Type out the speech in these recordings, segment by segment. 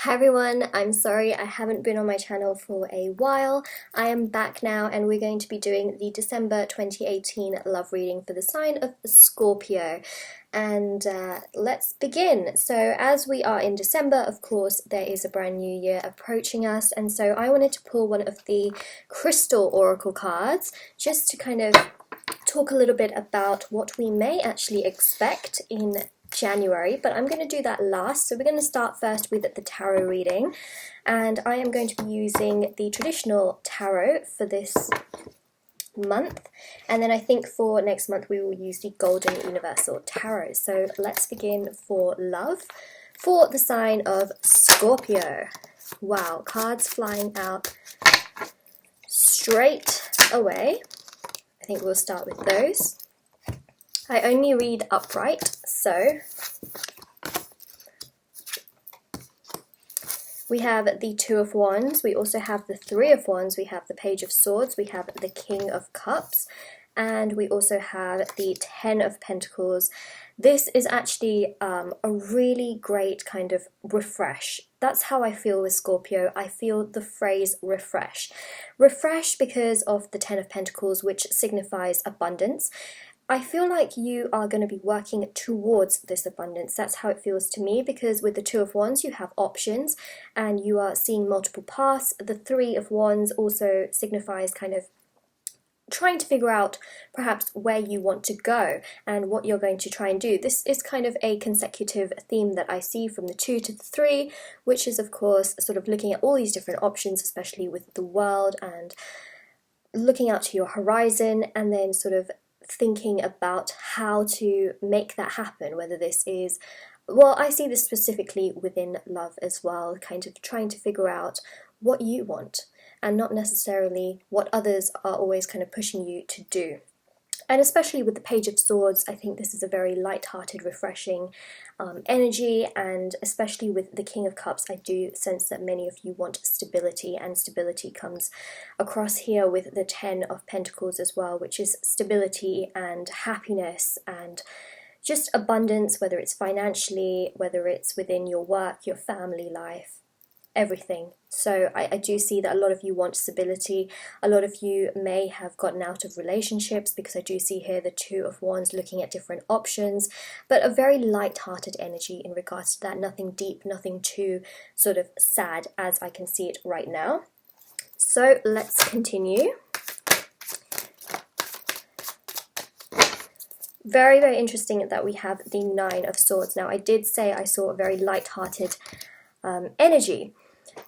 Hi everyone, I'm sorry I haven't been on my channel for a while. I am back now and we're going to be doing the December 2018 love reading for the sign of Scorpio. And let's begin. So as we are in December, of course, there is a brand new year approaching us, and so I wanted to pull one of the crystal oracle cards just to kind of talk a little bit about what we may actually expect in January, but I'm going to do that last. So we're going to start first with the tarot reading, and I am going to be using the traditional tarot for this month, and then I think for next month we will use the golden universal tarot. So let's begin for love for the sign of Scorpio. Wow, cards flying out straight away. I think we'll start with those. I only read upright, so we have the Two of Wands, we also have the Three of Wands, we have the Page of Swords, we have the King of Cups, and we also have the Ten of Pentacles. This is actually a really great kind of refresh. That's how I feel with Scorpio. I feel the phrase refresh. Refresh because of the Ten of Pentacles, which signifies abundance. I feel like you are going to be working towards this abundance. That's how it feels to me, because with the Two of Wands you have options and you are seeing multiple paths. The Three of Wands also signifies kind of trying to figure out perhaps where you want to go and what you're going to try and do. This is kind of a consecutive theme that I see from the 2 to the 3, which is of course sort of looking at all these different options, especially with the world, and looking out to your horizon and then sort of thinking about how to make that happen, whether this is, well, I see this specifically within love as well, kind of trying to figure out what you want and not necessarily what others are always kind of pushing you to do. And especially with the Page of Swords, I think this is a very light-hearted, refreshing energy, and especially with the King of Cups, I do sense that many of you want stability, and stability comes across here with the Ten of Pentacles as well, which is stability and happiness and just abundance, whether it's financially, whether it's within your work, your family life, everything. So I do see that a lot of you want stability. A lot of you may have gotten out of relationships, because I do see here the Two of Wands looking at different options, but a very light-hearted energy in regards to that. Nothing deep, nothing too sort of sad as I can see it right now. So let's continue. Very, very interesting that we have the Nine of Swords. Now I did say I saw a very light-hearted energy.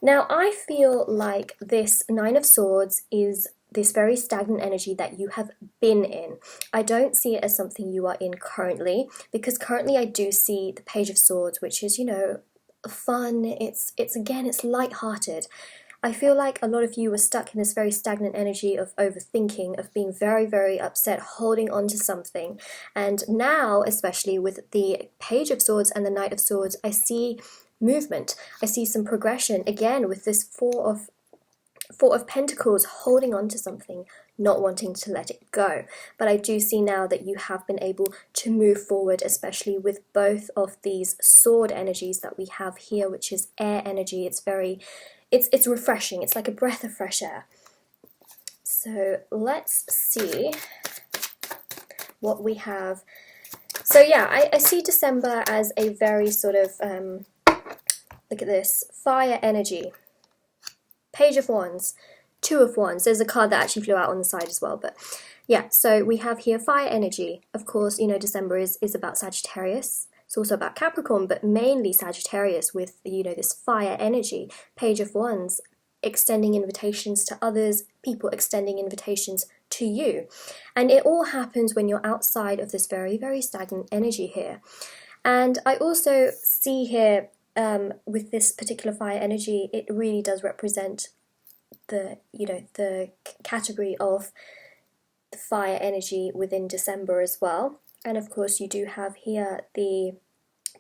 Now I feel like this Nine of Swords is this very stagnant energy that you have been in. I don't see it as something you are in currently, because currently I do see the Page of Swords, which is, you know, fun, it's light-hearted. I feel like a lot of you were stuck in this very stagnant energy of overthinking, of being very, very upset, holding on to something. And now, especially with the Page of Swords and the Knight of Swords, I see movement. I see some progression again with this Four of Pentacles, holding on to something, not wanting to let it go. But I do see now that you have been able to move forward, especially with both of these sword energies that we have here, which is air energy. It's very, it's refreshing. It's like a breath of fresh air. So let's see what we have. So yeah, I see December as a very sort of look at this, fire energy. Page of Wands, Two of Wands. There's a card that actually flew out on the side as well, but yeah, so we have here fire energy. Of course, you know, December is about Sagittarius. It's also about Capricorn, but mainly Sagittarius with, you know, this fire energy. Page of Wands, extending invitations to others, people extending invitations to you. And it all happens when you're outside of this very, very stagnant energy here. And I also see here, with this particular fire energy, it really does represent the, you know, the category of the fire energy within December as well. And of course you do have here the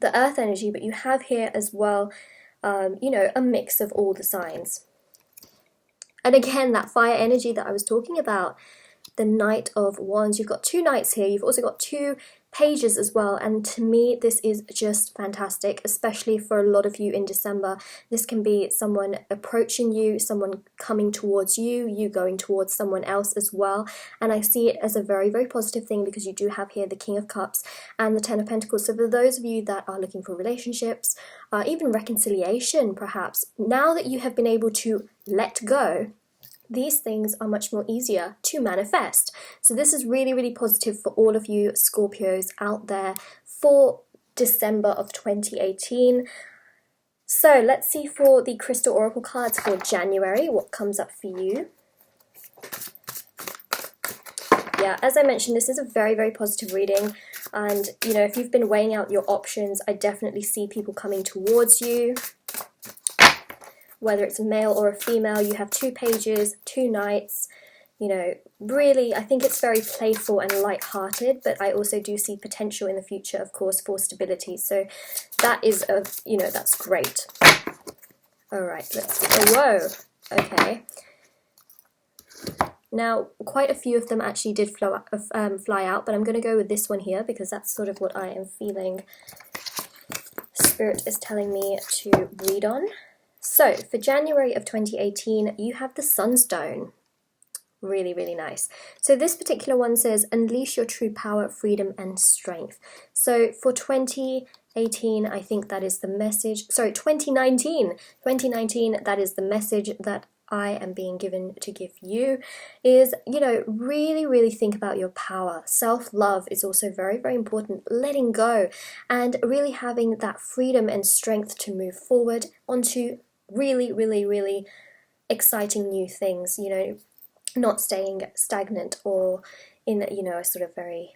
earth energy, but you have here as well, you know, a mix of all the signs. And again, that fire energy that I was talking about, the Knight of Wands, you've got two knights here, you've also got two pages as well, and to me this is just fantastic, especially for a lot of you in December. This can be someone approaching you, someone coming towards you, you going towards someone else as well, and I see it as a very, very positive thing because you do have here the King of Cups and the Ten of Pentacles. So for those of you that are looking for relationships, even reconciliation perhaps, now that you have been able to let go, these things are much more easier to manifest. So this is really, really positive for all of you Scorpios out there for December of 2018. So let's see for the Crystal Oracle cards for January, what comes up for you. Yeah, as I mentioned, this is a very, very positive reading. And, you know, if you've been weighing out your options, I definitely see people coming towards you. Whether it's a male or a female, you have 2 pages, 2 knights, you know, really, I think it's very playful and light-hearted, but I also do see potential in the future, of course, for stability. So that is, you know, that's great. All right, let's see. Oh, whoa, okay. Now, quite a few of them actually did fly out, but I'm going to go with this one here because that's sort of what I am feeling Spirit is telling me to read on. So, for January of 2018, you have the Sunstone. Really, really nice. So this particular one says, unleash your true power, freedom, and strength. So for 2018, I think that is the message. Sorry, 2019, that is the message that I am being given to give you is, you know, really, really think about your power. Self-love is also very, very important. Letting go and really having that freedom and strength to move forward onto really, really, really exciting new things, you know, not staying stagnant or in, you know, a sort of very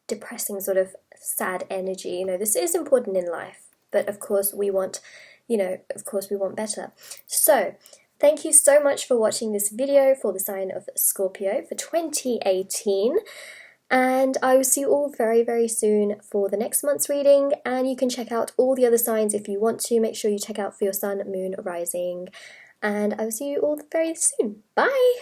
depressing sort of sad energy. You know, this is important in life, but of course we want, you know, of course we want better. So thank you so much for watching this video for the sign of Scorpio for 2018. And I will see you all very, very soon for the next month's reading. And you can check out all the other signs if you want to. Make sure you check out for your sun, moon, rising. And I will see you all very soon. Bye!